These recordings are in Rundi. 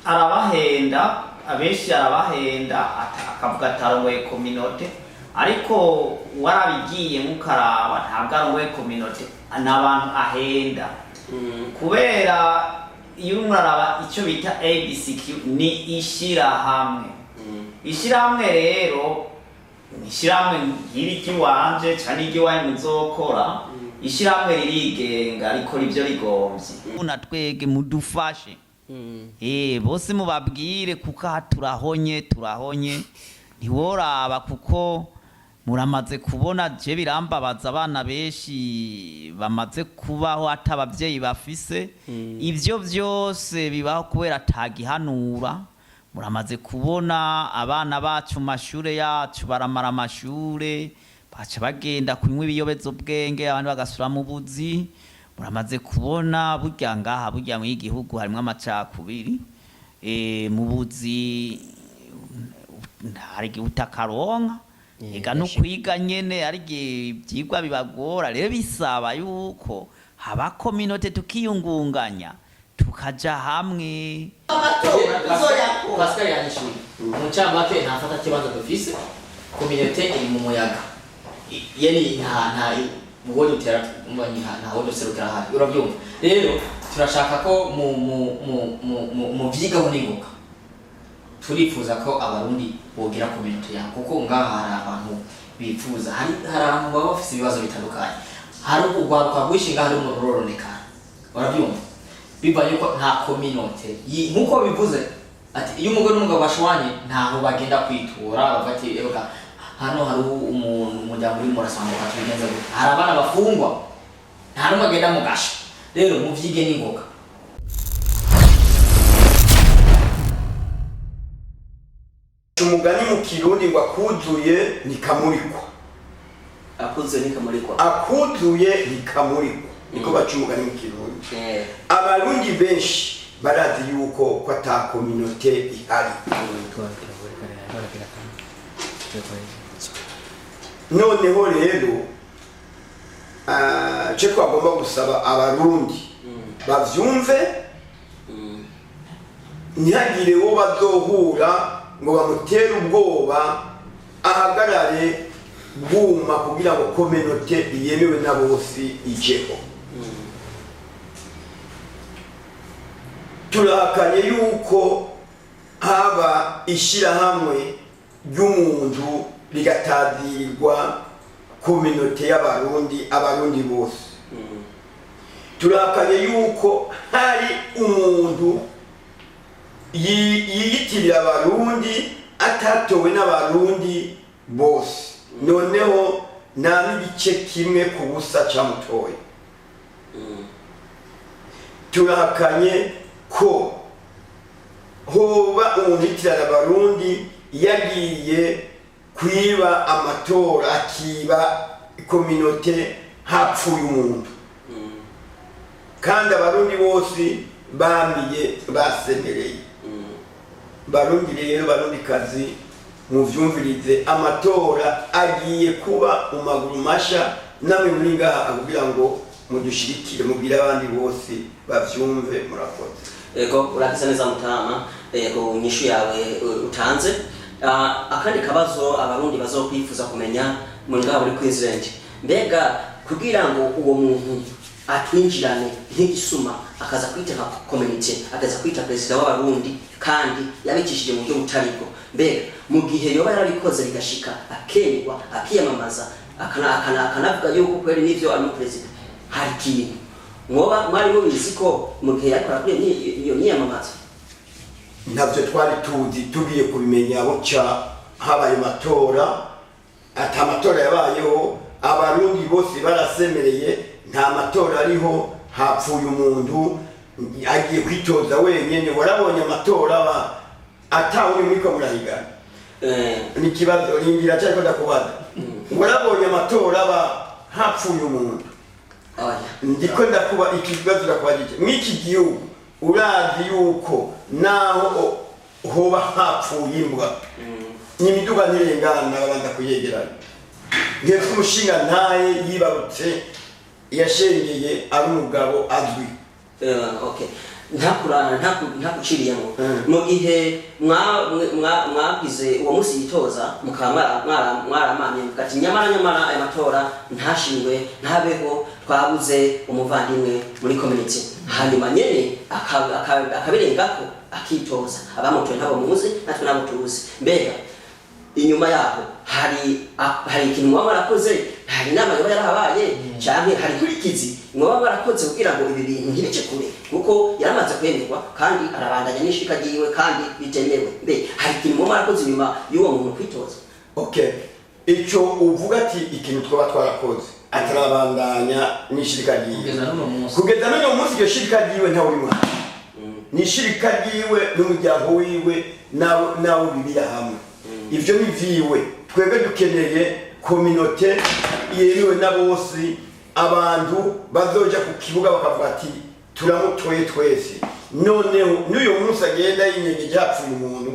arabahenda abenshi arabahenda akavuga atarongoye kominote ariko warabigiye mukaraba ntabwo arongoye kominote n'abantu ahenda kubera iyo muraraba icyo bita ABCQ ni ishirahamwe ishirahamwe rero ishirahamwe ngiri kiwanje cyane igiwanye muzokora ishirahamwe ririgenga rikora ivyo rigomvye unatwege mudufashe bose mubabwire kuko turahonye ntiworaba kuko muramaze kubona je birambabaza abana benshi bamaze kubaho atabavyeyi bafise ivyo vyose bibaho kubera tagihanura muramaze kubona abana bacu mashure yacu baramara amashure baca bagenda kunywa ibiyobezo bwenge abandi bagasura mu buzi muramaze kubona burya ngaha burya mu igihugu harimo amacakubiri mu buzi hari utakaronka ega no kwiga nyene ari ivyigwa bibagora rero bisaba yuko haba kominote tukiyungunganya tukaja hamwe Pascal yanyishuye mu cyamake ntafata kibanza dufise kominote iri mu muyaga yeni nta mugo dutera umbanyi nta ho duserukira hari urabyumva rero turashaka ko mu vyigaho n'ingoga turifuza ko abarundi bogira kominote ya kuko ngaha hari abantu bifuza hari abantu baba bafise ibibazo bitandukanye hari ugwaruka rwishinga hari umuntu rororonekana urabyumva bivanye ko nta kominote nkuko bivuze ati iyo umugore n'umugabo bashwanye ntaho bagenda kwitura bafati ega hano hari umuryango uri murasambuka tubigenza gute hari abana bafungwa nta numwe agenda mu gasho rero muvyige n'ingoga umugani mu kirundi ngo akuzuye nikamurikwa akuzuye nikamurikwa niko baca umugani mu kirundi abarundi benshi barazi yuko ko ata kominote ihari noneho rero cyo twagomba gusaba abarundi bavyumve ntihagire uwo bazohura ngo bamutere ubwoba ahagarare bwuma kugira ngo kominote yemewe na bose ijeho turahakanye yuko haba ishirahamwe ry'umuntu rigatadirwa kominote y'abarundi abarundi bose turahakanye yuko hari umuntu yiyitirira abarundi atatowe n'abarundi bose noneho nta n'igice kimwe ku busa cyamutoye turahakanye ko hoba umuntu yitirira abarundi yagiye kwiba amatora akiba kominote hapfuye umuntu kandi abarundi bose bamiye basemereye barundi rero barundi kazi muvyumvirize amatora agiye kuba mu maguru masha namwe muri ngaha kugira ngo mudushirikire mubwire abandi bose bavyumve murakoze ego urakiza neza mutama ego nyishu yawe utanze akandi kabazo abarundi bazokwifuza kumenya mu ngaha muri Queensland mbega kugira ngo uwo muntu atwinjirane nk'igisuma akaza kwita nka community akaza kwita president w'abarundi kandi yabikishije mu buryo butariko mbega mu gihe yoba yarabikoze bigashika akenerwa akiyamamaza akanavuga yuko kweri nivyo ari president hari kintu mwoba mwari mubizi ko mu gihe yakora kuri iyo niyamamaza ntabyo twari tuzi tugiye kubimenya buca habaye matora atamatora yabayeho abarundi bose barasemereye nta matora ariho hapfuye umuntu agiye kwitoza wenyene warabonye amatora atawe muri ko murahigana ni kibazo ningira cyako ndakubaza warabonye amatora hapfuye umuntu ndiko ndakuba ikibazo ndakubajije mwiki gihugu urazi yuko naho hoba hapfuye imbwa n'imiduga ntirengana n'abanda kuyegerana ngiye kumushinga ntaye yibarutse yashengeye ari umugabo azwi okay ntakuciriyemo mu gihe mwagize uwo munsi yitoza mukaba mwaramanye mugati nyamara aya matora ntashingwe ntabeho twabuze umuvandimwe muri community hanyuma nyene akabirengako akitoza abamutoye ntabo muzi natwe nabo tuzi mbega inyuma yaho hari ikintu mwaba mwarakoze hari inama yoba yarahabaye canke hari nkurikizi mwaba mwarakoze kugira ngo ibi bintu ntibice kure kuko yaramaze kwemerwa kandi arabandanya n'ishika ryiwe kandi bitemewe mbe hari ikintu mwaba mwarakoze inyuma y'uwo muntu kwitoza okay ico uvuga ati ikintu twaba twarakoze atarabandanya n'ishirika ryiwe kugeza n'uno munsi iryo shirika ryiwe ntawe uri mwana ni ishirika ryiwe n'umuryango wiwe nawo bibira hamwe ivyo biviwe twebwe dukeneye communauté yemewe na bose abantu bazoja ku kibuga bakavuga ati turamutoye twese noneho n'uyo munsi agenda yinyegeje hapfuye umuntu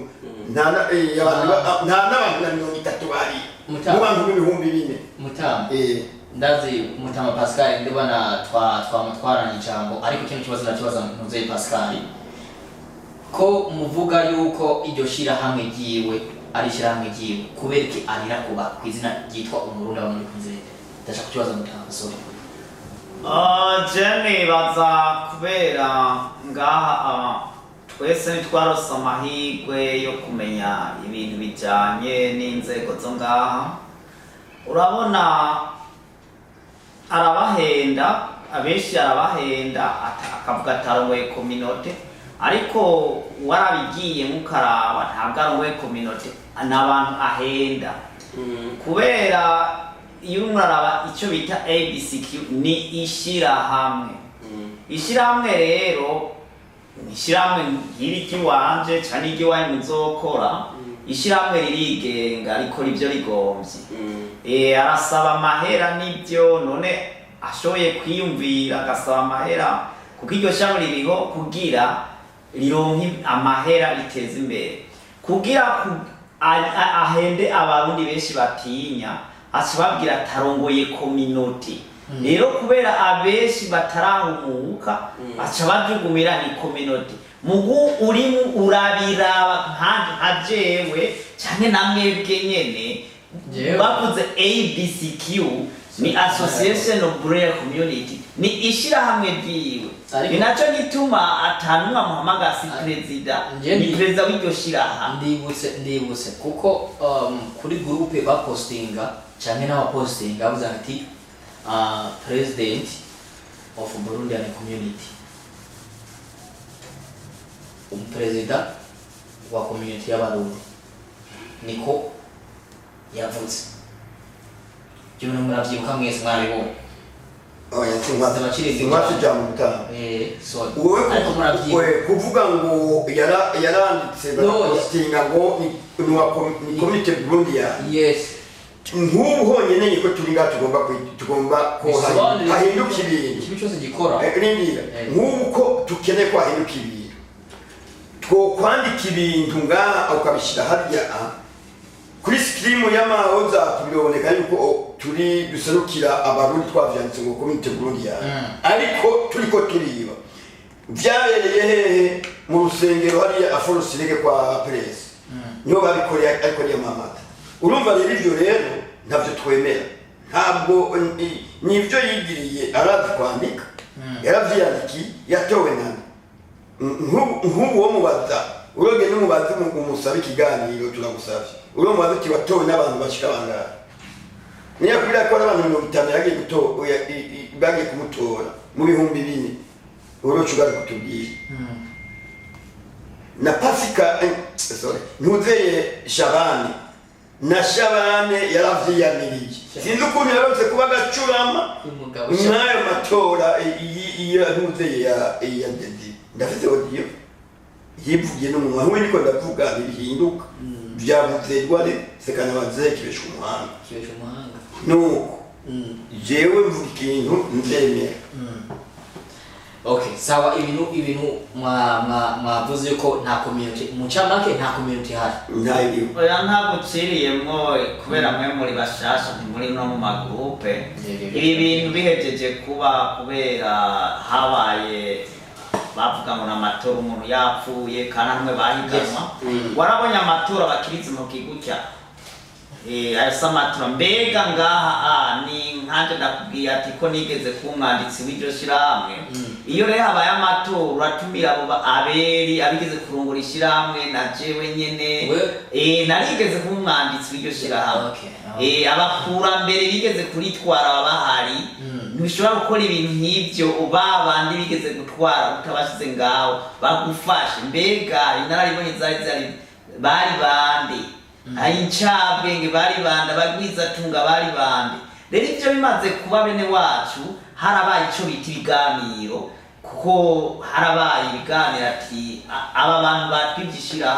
nta n'abantu na 30 bari mu bantu b'ibihumbi 4 Mutama ndazi Mutama Pascal ndibona twamutwaranye ijambo ariko ikintu kibazo nakibaza ntuze Pascal ko muvuga yuko iryo shira hamwe giwe ari shira hamwe giwe kubereke arira kuba kwizina ryitwa umurundi wa muri kunzere ndashaka kukibaza Mutama sorry Jenny baza kubera ngaha twese nitwarose amahirwe yo kumenya ibintu bijanye n'inzego zo ngaha urabona arabahenda abenshi arabahenda akavuga atarongoye communauté ariko warabigiye mukaraba ntabwo arongoye communauté n'abantu ahenda kubera iyo muraraba icyo bita ABCQ ni ishirahamwe ishirahamwe rero ishirahamwe ngiri kiwanje cyane igiwanye muzokora ishirahamwe ririgenga rikora ibyo rigomvye arasaba amahera nibyo none ashoboye kwiyumvira agasaba amahera kuko iryo shami ririho kugira rironke amahera riteza imbere kugira ahende abarundi benshi batinya asibabwira atarongoye communauté rero kubera abenshi batarahumuka aca bajugumira ni communauté mugu urimu urabiraba nkajewe cyane namwebwe nyene bavuze ABCQ ni Association of Burera Community ni ishira hamwe ryiwe binaco gituma atanumwa muhamagara si president ni president w'iryo shira hamwe ndibutse kuko kuri groupe bapostinga cyane n'abapostinga bavuze ati president of Burundian community umuperezida wa community y'abarundi niko yavuze cyo muravyibuka mwese mwabibona oya sinwaje jamu Mutama so ariko muravyibuka kuvuga ngo yaranditse bapostinga ngo ni wa community Burundian yes nk'ubu honyine niko tugomba ko hahinduka ibintu ikintu cyose gikora rindira nk'ubu ko tukeneye ko hahinduka ibintu two kwandika ibintu ngaha ukabishyira harya kuri screen y'amahoza tubiboneka yuko turi duserukira abarundi twavyanditse ngo community Burundian ariko turiko turiba byabereye hehe mu rusengero hariya aforosirege kwa press niho babikoreye ariko ari amamata urumva rero ivyo rero ntavyo twemera ntabwo nivyo yigiriye arazi kwandika yaravyiyandikiye yatowe nani nk'ubu wo mubaza uroge n'umubazi umusaba ikiganiro turagusavye uro mubazi uti watowe n'abantu bashika bangana niyo kubira ko abantu 50 yagiye bagiye kumutora mu bihumbi 4 uro cugari kutubwira na Pasika sorry ntuzeye Shabani na Shabane yaravyiyamirije sinzi ukuntu yarose kuba gacurama nayo matora iya ntuzeye ya dedi ndafite audio yivugiye no mu mahwe niko ndavuga bihinduka byavuze rware sekana bazekibesha umuhanga nuko jewe mvuga ikintu ndemera okay sawa ibintu mwavuze ko nta community mucamake nta community hari ntayo oya ntabwo ciriyemwo kubera mwe muri bashasha muri no mu magroupe ibi bintu bihejeje kuba kubera habaye bavuga ngo n'amatora umuntu yapfuye kana hamwe bahiganwa warabonye amatora bakiriza intoki gutya asa amatora mbega ngaha ni nkanje ndakubwiye ati ko nigeze kumwanditsi w'iryo shirahamwe iyo rero habaye amatora uratumira abo aberi abigeze kurungura ishirahamwe na jewe nyene narigeze kumwanditsi w'iryo shirahamwe abakurambere bigeze kuritwara babahari ntibishobora gukora ibintu nk'ibyo babandi bigeze gutwara utabashize ngaho bagufashe mbega inararibonye zari bari bande incabwenge bari bande abagwizatunga bari bande rero ivyo bimaze kuba bene wacu harabaye ico bita ibiganiro kuko harabaye ibiganiro ati aba bantu batwivyishira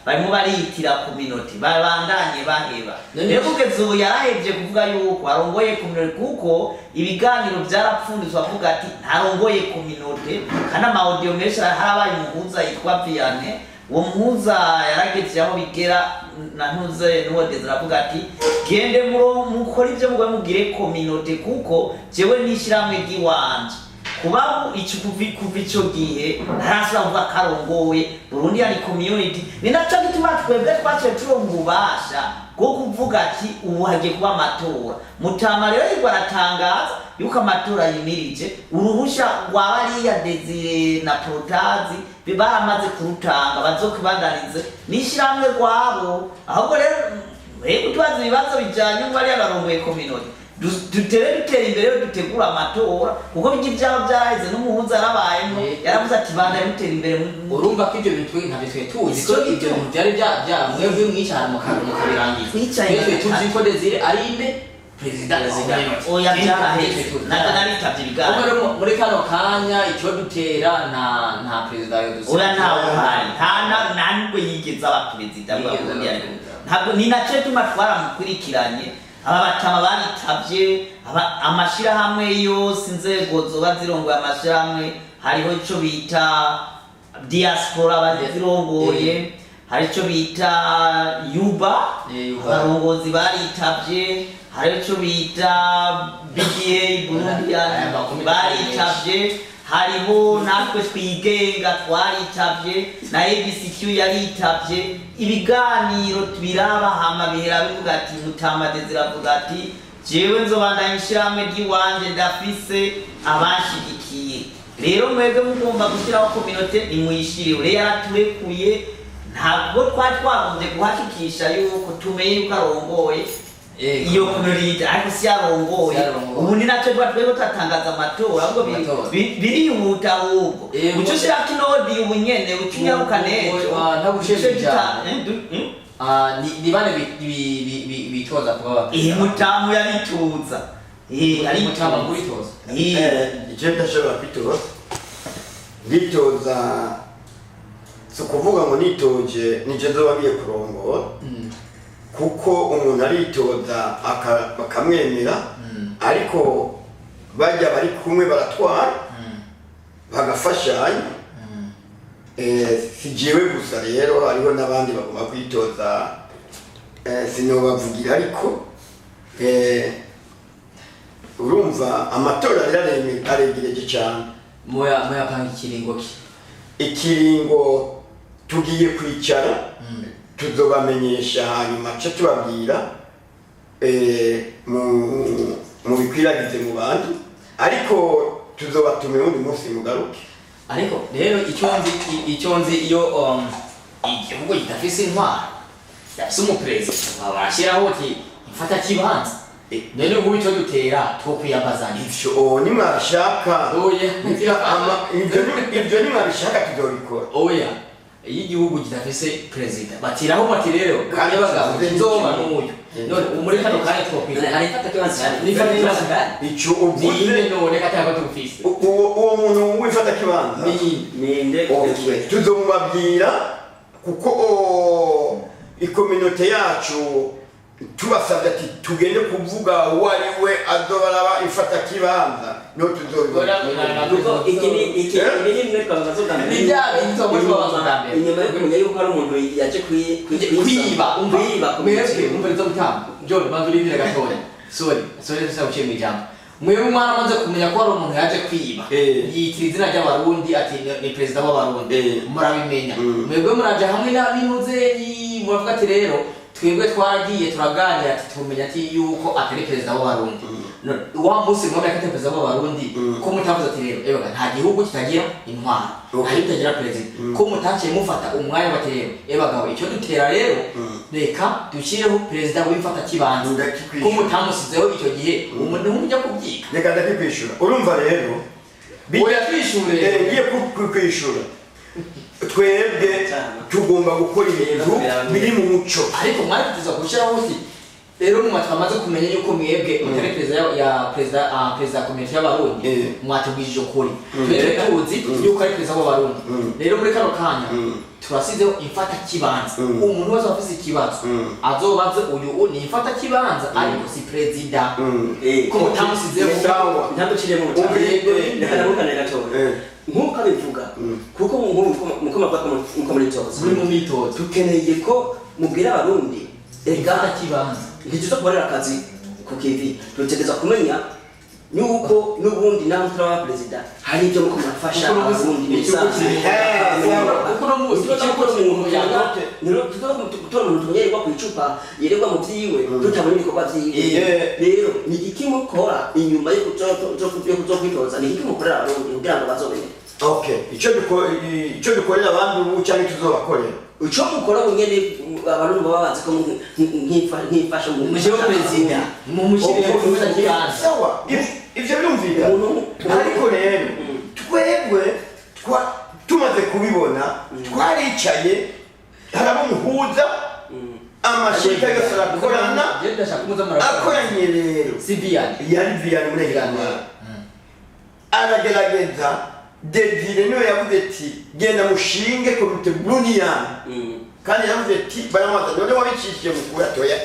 barimo baritira ku minoti babandanye baheba rero kugeza ubu yarahevye kuvuga yuko arongoye ku minoti kuko ibiganiro vyarapfunditswe avuga ati ntarongoye ku minoti kandi amaudio menshi harabaye umuhuza yitwa Vianney uwo muhuza yarageze aho bigera na ntuze n'uwodeze aravuga ati gende mukora ivyo mugwe mugire community kuko jewe nishiramwe giwanje kuba ico kuva ico gihe ntarashobora kuvuga karongoye Burundi ari community ni naco gituma twebwe twaciye turonka ububasha bwo kuvuga ati ubu hagiye kuba amatora Mutama rero yigwa aratangaza yuko amatora yimirije uruhusha rwa bariya Desire na Protazi baramaze kurutanga bazokubandanize nishiramwe rwabo ahubwo rero tubaza ibibazo bijanye ngo bariya barongoye community dutera imbere dutegura amatora kuko bigi byabo byaraheze n'umuhuza arabayemo yaravuze ati banda dutera imbere urumva ko ibyo bintu ntabyo twe tuzi ko ibyo bintu byari mwebwe mwicara mu kantu mukabirangiza twe tuzi ko Desire ari inde President oya byaraheze naritabye ibiganiro muri kano kanya icyo dutera nta President yo oya ntawe uhari nta nubwo yigeze aba President ntabwo ni nacyo tuma twaramukurikiranye aba batama baritavye amashirahamwe yose inzego zoba zirongoye amashirahamwe hariho ico bita diaspora bazirongoye hari ico bita yuba abarongozi baritavye hari ico bita BDA Burundi baritavye hariho natwe twigenga twaritavye na ABCQ yaritavye ibiganiro biraba hama bihera bivuga ati Mutama Desire avuga ati jewe nzobandanya ishiramwe ry'iwanje ndafise abanshigikiye rero mwebwe mugomba gushyiraho community nimuyishiriwe rero yaraturekuye ntabwo twagombye guhakikisha yuko tumenye yuko arongoye iyo community ariko si yarongoye ubu ni nacyo twebwe twatangaza amatora ahubwo birihuta ahubwo uco ushira kinodi ubu nyene ucinyaruka nejo ni bane bitoza kuba Mutamu yarituza ari Mutama kuritoza icyo ndashobora kwitoza nditoza si ukuvuga ngo nitoje nicyo nzobagiye kurongora kuko umuntu aritoza bakamwemera ariko bajya bari kumwe baratwara bagafashanya si jewe gusa rero hariho n'abandi bagomba kwitoza sinobavugira ariko urumva amatora aregereje cyane muyapanga ikiringo ki ikiringo tugiye kwicara tuzobamenyesha hanyuma cyo tubabwira mu bikwiragize mu bandi ariko tuzobatumira undi munsi mugaruke ariko rero icyo nzi iyo igihugu gidafise intwaro yafise umuperezida barashyiraho ati mfata kibanza none ubu icyo dutera two kwiyambazanya ivyo nimwabishaka ivyo nimwabishaka tuzobikora oya iyo igihugu kidafise perezida batiraho bati rero kandi bagabo nzoba n'uyu none muri kano kanya twokwizera arifata kibanza nifata kibanza ico uvuze none kataba tufise uwo muntu wifata kibanza ninde tuzomubabwira kuko ikominota yacu tubasabye ati tugende kuvuga uwo ari we azobaraba ifata kibanza no tuzobibona kuko iki ni mwe twabazogana inyuma yo kumenya yuko hari umuntu yaje kwiba umva umva zo gutamba John bantu urindire gatoya sorry sasa uciye mu ijambo mwewe mwaramaze kumenya ko hari umuntu yaje kwiba yitira izina ry'abarundi ati ni perezida w'abarundi murabimenya mwebwe muraje hamwe n'abinuzenyi muravuga ati rero twebwe twaragiye turaganira ati tumenya ati yuko atari perezida w'abarundi wa munsi mwamenya ko atari perezida w'abarundi ko mutavuze ati rero ebaga nta gihugu kitagira intwaro nta gihugu kitagira perezida ko mutaciye mufata umwanya bati rero ebaga icyo dutera rero reka dushyireho perezida w'imfata kibanza ko mutamusizeho icyo gihe umuntu ntujya kubyiga reka ndakwishura urumva rero oya twishure ngiye kwishura twebwe tugomba gukora ibintu biri mu muco ariko mwari tuza gushyiraho uti rero mu twamaze kumenya yuko mwebwe utari perezida komite y'abarundi mwatubwije ukuri twebwe tuzi yuko ari perezida w'abarundi rero muri kano kanya turasizeho imfata kibanza umuntu wese afite ikibazo azobaze uyu ni imfata kibanza ariko si perezida ko mutamusizeho ntabwo kirimo umutabego reka nabukane gatoya nk'uko abivuga kuko muko mavuga muko muri tozo muri mu mitozo tukeneye ko mubwira abarundi imfata kibanza ntikizo kubarira akazi ku kivi dutegereza kumenya nuko nubundi naho turaba perezida hari ibyo muko murafasha abarundi bisanzwe kuko no muzi cyangwa umuntu yanga tutora umuntu yerwa ku icupa yerwa mu byiwe tutabona ibikorwa byiwe rero ni ikimo kora inyuma yo kwitoza ni ikimo korera abarundi kugira ngo bazomenye okay icyo dukorera abandi ubu cyangwa tuzobakorera icyo mukora bunyene abarundi baba bazi ko nkifasha mu mushyiraho perezida mu mushyiraho imfata kibanza sawa ivyo birumvikana ariko rero twebwe tumaze kubibona twaricaye haraba umuhuza amashirika yose arakorana akoranye rero yari viyani murengana aragerageza Dedire niwe yavuze ati genda mushinge komite Brunian kandi yavuze ati baramaza none wabicishije mu kuyatoya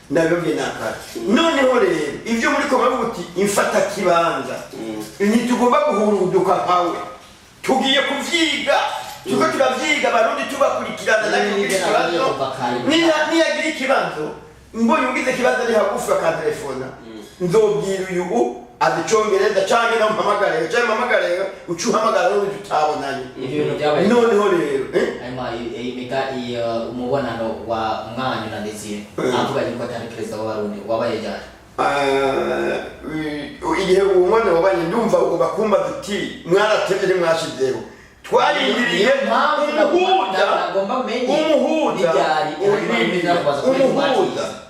ndabibye nakara noneho rero ivyo muri ko bavuga uti imfata kibanza ntitugomba guhuruduka hawe tugiye kuvyiga tuko turavyiga barundi tubakurikirana niyagira ikibazo mbonye ugize ikibazo ari hagufi akatelefona nzobwira uyu azicongereza canke no mpamagare cyane mpamagare ucuhamagara no tutabonanye ibintu byabaye noneho rero ayma imika umubonano wa mwanyu na Desire avuga yuko atari perezida w'abarundi wabaye cyane igihe umwana wabanye ndumva ugomba kumba duti mwaratevye mwashizeho twarindiriye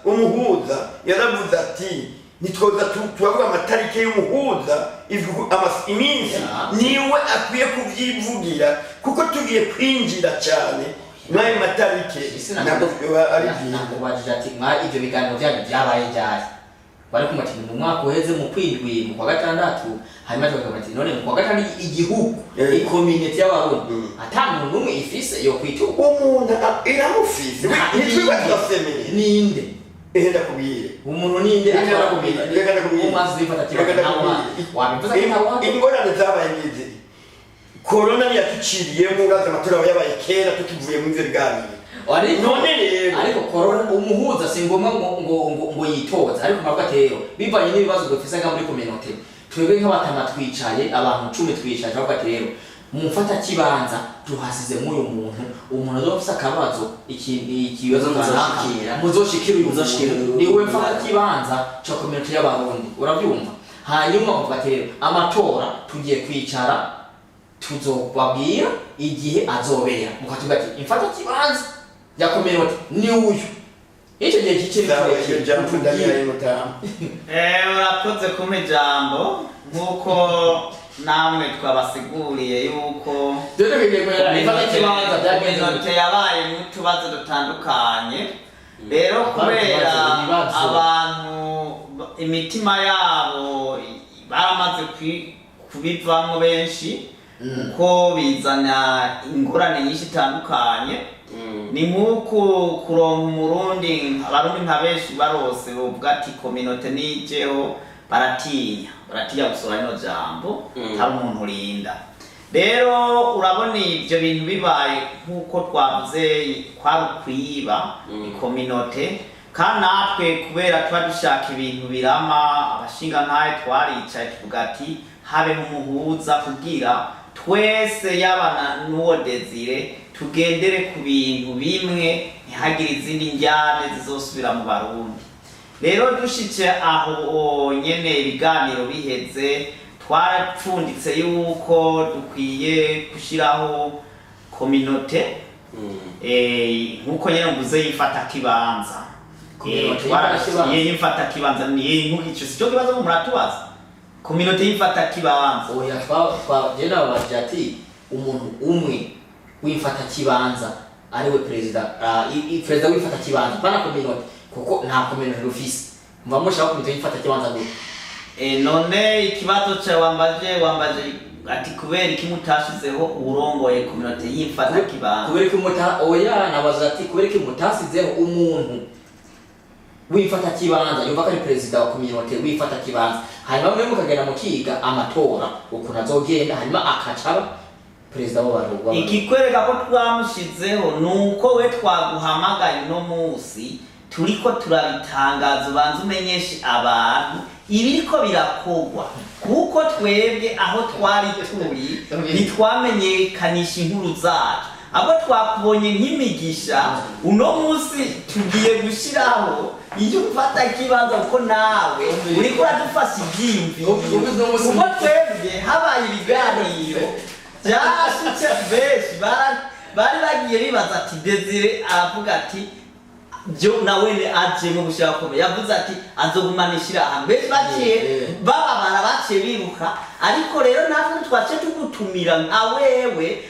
umuhuza yaravuze ati nitwoza tubavuga amatariki y'umuhuza iminsi niwe akwiye kubyivugira kuko tugiye kwinjira cyane mwayo matariki ntabwo ari byiza ati ibyo biganiro byanyu byabaye ryari bari kumati mu mwaka uheze mu kwindwi mu kwa gatandatu hanyuma tukavuga ati none mu kwa gatanu igihugu community y'abarundi atanu numwe ifise yo kwituka umuntu iramufise nitwe batwasemeye ninde ehenda kubire umuntu ninde akora kubira reka kubire umaze bifata kibazo wabivuza ko ingorane zabaye ngize corona yatuciriye mu gaza amatora yabaye kera tukivuye mu ivyo biganiro ariko corona umuhuza singomba ngo yitoza ariko bavuga rero bivanye n'ibibazo dufise nga muri community twebwe nk'abatama twicaye abantu 10 twicaye bavuga rero mufata kibanza tuhasize muyo muntu umuntu azofisa akabazo ikibazo muzoshikira niwe mfata kibanza cyo community y'abarundi urabyumva hanyuma bavuga rero amatora tugiye kwicara tuzobabwira igihe azobera mukatuga ati imfata kibanza ya community ni uyu icyo gihe kikiri urakoze kumpa ijambo nk'uko namwe twabasiguriye yuko kominote yabaye n'utubazo dutandukanye rero kubera abantu imitima yabo baramaze kubivamo benshi kuko bizana ingorane nyinshi itandukanye ni nk'uko kuronka umurundi abarundi nka benshi barose bavuga ati kominote nijeho baratinya gusora ino jambo hari umuntu urinda rero urabona ibyo bintu bibaye nk'uko twavuze kwari ukwiba ikominote kandi natwe kubera tuba dushaka ibintu birama abashinga ntaye twaricaye tuvuga ati habeho umuhuza kugira twese yabana n'uwo Desire tugendere ku bintu bimwe ntihagire izindi njyane zizosubira mu Barundi. Rero dushitse aho nyene ibiganiro biheze twarapfunditse yuko dukwiye gushiraho communauté nkuko nyene nguze yifata kibanza yifata kibanza ni nkuko cyo kibazo muratubaza communauté yifata kibanza oya twa jena bajati umuntu umwe wifata kibanza ariwe president president wifata kibanza bana communauté kuko nta communauté rufise mva mushaka communauté yifata kibanza gute none ikibazo cha wambaje ati kubera iki mutashizeho urongoye communauté yifata kibanza kubera iki oya nabaza ati kubera iki mutasizeho umuntu wifata kibanza yumva ko ari president wa communauté wifata kibanza hanyuma mwe mukagenda mukiga amatora ukuntu azogenda hanyuma akacaba president w'abarundi ikikwereka ko twamushizeho nuko we twaguhamagaye no munsi turiko turabitangaza ubanza umenyeshe abantu ibiriko birakogwa kuko twebwe aho twari turi ntitwamenyekanisha inkuru zacu abo twakubonye nk'imigisha uno munsi tugiye gushiraho iyo ufata kibanza uko nawe uriko uradufasha ibyiyumviro kuko twebwe habaye ibiganiro byashitse benshi bari bagiye bibaza ati Desire aravuga ati byo nawe aje mu gushaka ko yavuze ati azogumanishira hamwe baciye bababara baciye biruka ariko rero natwe twace tugutumira nka wewe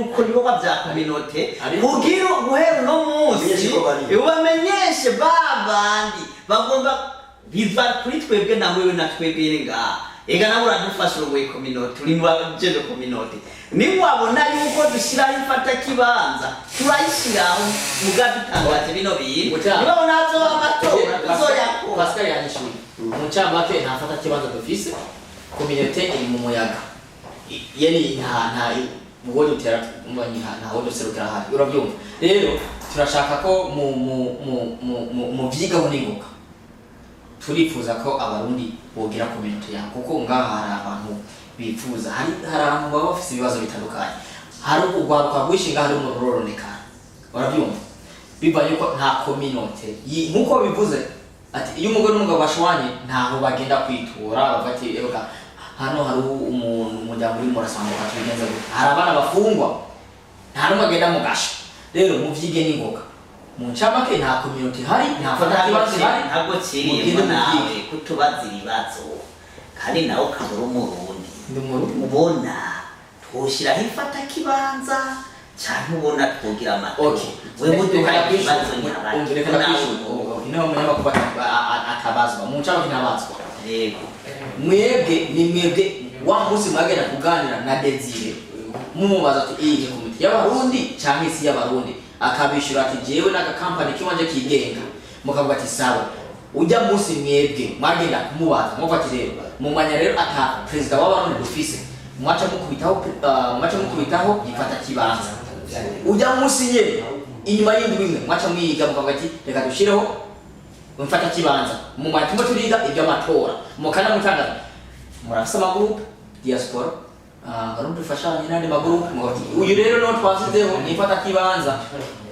uko nibo bya communauté kugira guhera no munsi ubamenyeshe babandi bagomba biva kuri twebwe na wewe na twebwe nga ega nawe uradufasha urugoye communauté uri mu bagende communauté ni wabona yuko dushiraho ifata kibanza turayishiraho mugadutangaje bino bintu nibabona azo amatora tuzoyakora Pascal yanyishuye umucambake ntafata kibanza dufise communauté iri mu muyaga yeni nta ubwo dutera nta wodo serukira hafi urabyumva rero turashaka ko mu vyigaho n'ingoga turifuza ko Abarundi bogira communauté ya kuko ngaha hari abantu bifuza hari abantu baba bafite ibibazo bitandukanye hari urwaruka rwishinga hari umuntu uroronekana urabyumva bibaye ko nta communauté nkuko bivuze ati iyo umugore n'umugabo bashwanye ntaho bagenda kwitura bafati ega hano hari umuryango uri murasanzwe tubigenza hari abana bafungwa nta numwe agenda mu gasho rero muvyige n'ingoga mu ncamake nta communauté hari nta fata kibazo hari ntabwo kiriye nawe kutubaza ibibazo kandi nawe ukabura umurundi ubona twoshiraho ifata kibanza cyane ubona twogira amatora we muduhaye ibibazo ino munyama kuba atabazwa mu ncamake ntabazwa yego mwebwe wa munsi mwagenda kuganira na Desire mumubaza ati iyi komite y'Abarundi cyangwa isi y'Abarundi akabishura ati jewe n'aka company kiwanje kigenga mukavuga ati sawa ujya munsi mwebwe mwagenda kumubaza mufati rero mu mwanya rero ata president w'Abarundi dufise mwaca mukubitaho yifata kibanza ujya munsi nyene inyuma y'indwi imwe mwaca mwiga mukavuga ati reka dushireho mfata kibanza mu matuma turiga ibyo amatora mukana mutangaza murafisa magroup diaspora Barundi fashanye nandi magroup uyu rero no twasizeho nifata kibanza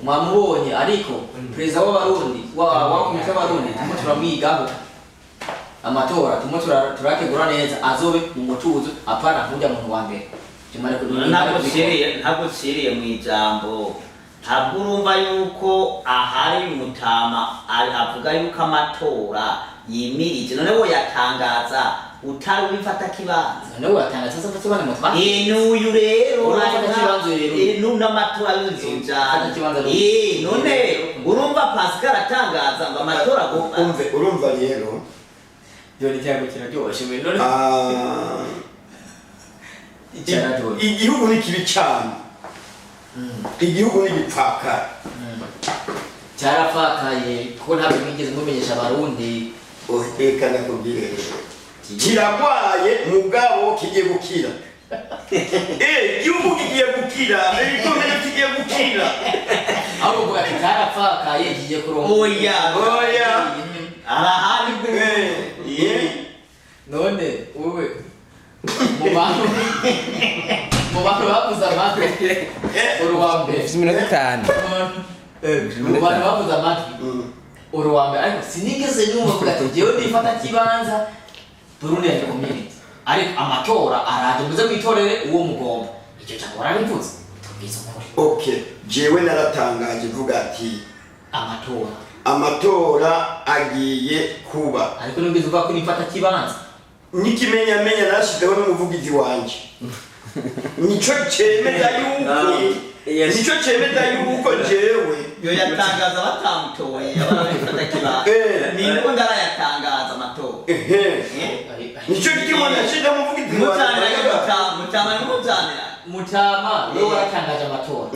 mwamubonye ariko president w'Abarundi wa komite y'Abarundi turamwigaho amatora turategura neza azobe mu mutuzo apana kujya mu wa mbere ntabwo siriye mu ijambo ntabwo urumva yuko ahari Mutama avuga yuko amatora yimirije none wo yatangaza utari wifata kibanza none wo yatangaza sasa kibanza mutwa n'uyu rero urafata kibanza rero n'amatora y'inzoja none urumva Pascal atangaza ngo amatora urumva rero byo nityago kiraryoshye none igihugu ni kibi cyane igihugu ni gipfaka cyarafakaye kuko ntabwo mwigeze mumenyesha Abarundi ohekana kubwire kiragwaye mugabo kigiye gukira igihugu kigiye gukira ikomeye kigiye gukira aho uvuga ati cyarapfa mwaka yigiye kuronka oya arahari none wowe mu bantu bavuze amatwi uruwambere 15 mu bantu bavuze amatwi uruwambere ariko sinigeze numva kuvuga ati jewe ndifata kibanza Burundi ya community ariko amatora araje muze kwitorere uwo mugomba icyo cyangwa warabivuze tubizo kuri okay jewe naratangaje vuga ati amatora agiye kuba ariko numbizo uvuga ko nifata kibanza nikimenyamenya nashizeho n'umuvugizi wanje nico cemeza yuko jewe yo yatangaza batamutoye abafata kibanza ningo ndarayatangaza amatora nico gituma nashizeho umuvugizi wanje Mutama wewe waratangaje amatora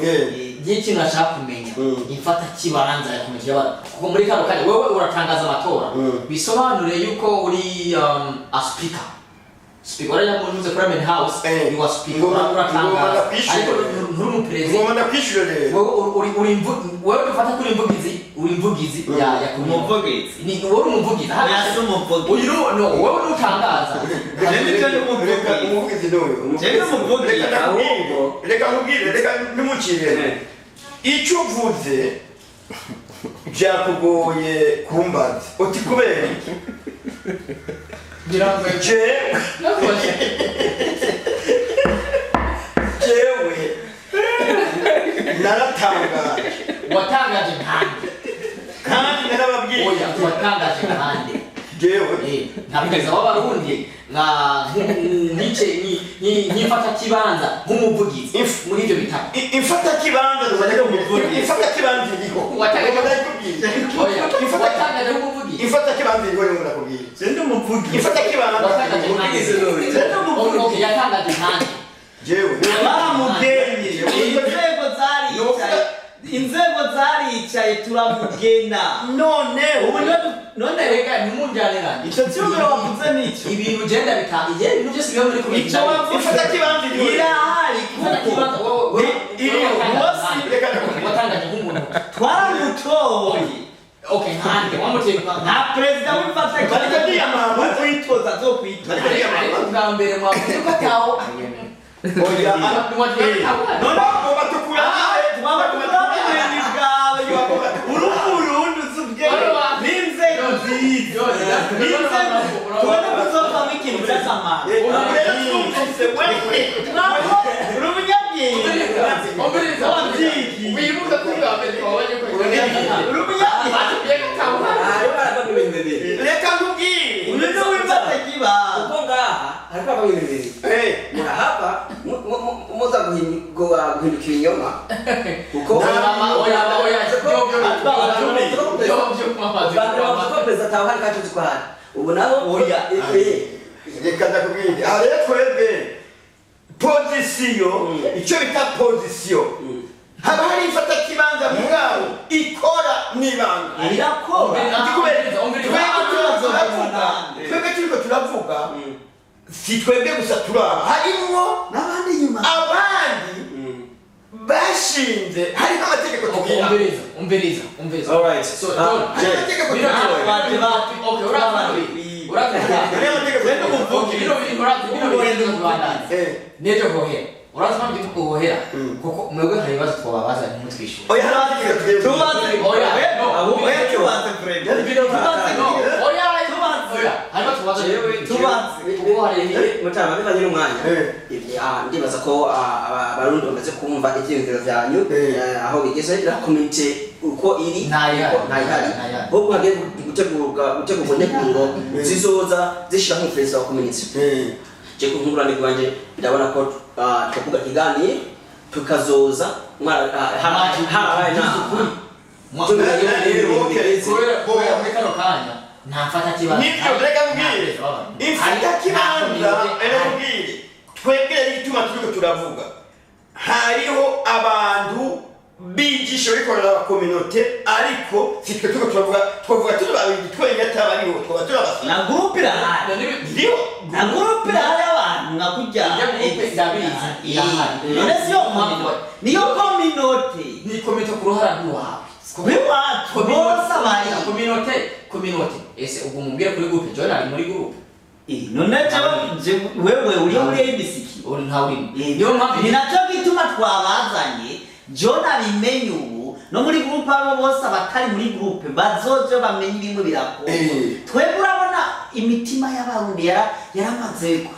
ikintu nashaka kumenya imfata kibanza yakomeje kuko muri kano kanya wewe uratangaza amatora bisobanure yuko uri a speaker wala yamuntu uze Parliament House you are speaker uratangaza ariko nturi mu president ngomba kwishura wewe ufata kuri imvugizi ya umuvugizi ni wowe umuvugizi hasi umuvugizi no wowe utangaza umuvugizi noyo reka nimukire icyo uvuze byakugoye kumbaza uti kubera iki jewe naratangaje watangaje kandi narababwiye watangaje kandi jewe ntabigeza w'abarundi nifata kibanza nk'umuvugizi muri ibyo bitabo imfata kibanza imfata kibanza iriho watangaje nk'umuvugizi imfata kibanza iriho rero ndakubwira sende umuvugizi imfata kibanza sende umuvugizi yatangaje kandi jewe baramugenye inzego zaricaye turamugena none reka ntimunjanirane icyo cyumviro wavuze n'icyo ibintu genda bitangiye ibintu byose biba muri icyo wavuze imfata kibanza irahari kuko watangaje nk'umuntu twaramutoye okay nkande wamuteye nta perezida w'imfata kibanza kwitoza zo kwitoza bwa mbere mwavuze ko ataho oya none batukura urundi uzubwenge n'inzego nziza tubona kuzovamo ikintu cy'akamaro uri umunyabwenge wibuka ko bwa mbere twabonye ko uri umunyabwenge reka nkubwire umuntu w'imfata kibanza kuko ngaha hariko ababiri bibiri murahava muza guhindukira inyoma kuko perezida atawe hari kacu twahari ubu nabo reka ndakubwire aha rero twebwe pozisiyo icyo bita pozisiyo haba hari imfata kibanza mugabo ikora mwibanga irakora twebwe turiko turavuga si twebwe gusa turaba harimwo n'abandi nyuma abandi bashinze hari n'amategeko tugira umviriza alright so hari amategeko tugira nejo hohera uraza mpamvu ndi kuhohera kuko mwebwe hari ibibazo twababaza ntimutwishyure oya hari amategeko tugira mutama bivanye n'umwanya ndibaza ko abarundi bamaze kumva ivyiyumviro vyanyu aho bigeze na komite uko iri ntayihari ahubwo hagiye gutegurwa integuro zizoza zishira nk'umuperezida wa community je kunkungurane rwanje ndabona ko twavuga kiganiro tukazoza harabaye ntafata kibanza nibyo reka mbwire imfata kibanza mbwire twebwe igituma turiko turavuga hariho abantu bigisha bikorera aba communauté ariko si twe turiko twavuga turi babiri twenya atabariho twaba turabasa na groupe irahari ndio na groupe irahari abantu nakujya niyo communauté ni komite ku ruhara rwawe Wiwacu bose abari community ese ubwo mumbwira kuri groupe John ari muri groupe none wewe uri muri ABC uri nta uri niyo mpamvu ni nacyo gituma twabazanye John abimenye ubu no muri groupe abo bose abatari muri groupe bazoje bamenye ibintu birakorwa twebwe urabona imitima y'abarundi yaramaze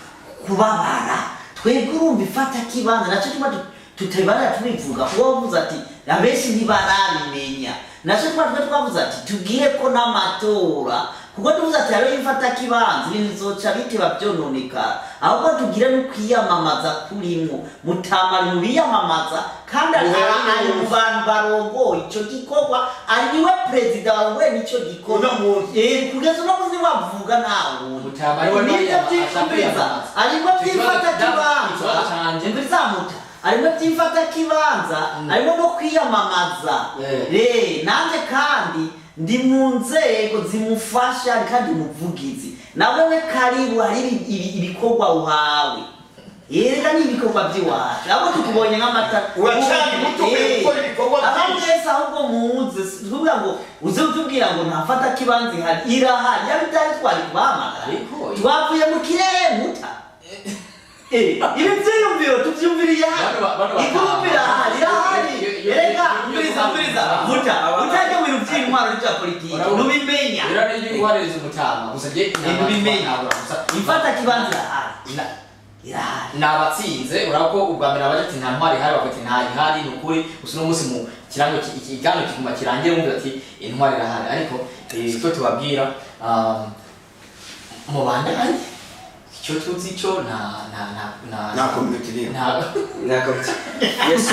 kubabara twebwe urumva ifata kibanza nacyo kiba tutebara tubivuga kuko bavuze ati abenshi ntibarabimenya nacyo twavuze ati tubwire ko n'amatora kuko tuvuze ati abe ifata kibanza ibintu bizoca biteba byononeka ahubwo tugire no kwiyamamaza kurimo mutamari mu biyamamaza kandi ari mu bantu barongo icyo gikorwa ari niwe perezida wawe nicyo gikorwa kugeza uno muzi wavuga nawe mutamari we nibyo byifuriza ariko byifata kibanza mbizamuta arimo byifata kibanza arimo no kwiyamamaza nanjye kandi ndi mu nzego zimufasha kandi umuvugizi nawe karibu hari ibikorwa uhawe yega ni ibikorwa by'iwacu abo tukubonye nk'amata uracana muto gukora ibikorwa byinshi ahubwo muze tuvuga ngo uze utubwira ngo ntafata kibanza ihari irahari yabitari twari kubahamagara twavuye mu kirere muta ibi byiyumviro tubyumviriye ikumbira irahari reka mbiriza muta utajya mu bintu by'intwaro bya politiki ntubimenya rero niyo uwareze umutama gusa je ntubimenya ifata kibanza irahari nabatsinze urako ubwa mbere abaje ati nta ntwari ihari bafite nta ihari nukuri gusa no musi mu kirango ikigano kiguma kirangira mu ati intwari irahari ariko icyo tubabwira mu bandi hari icyo tuzi cyo na community na community yes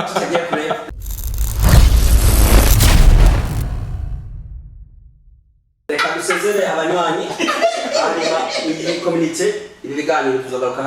tutagiye kure reka dusezere abanywanyi hanyuma iyi community ibi biganiro tuzagaruka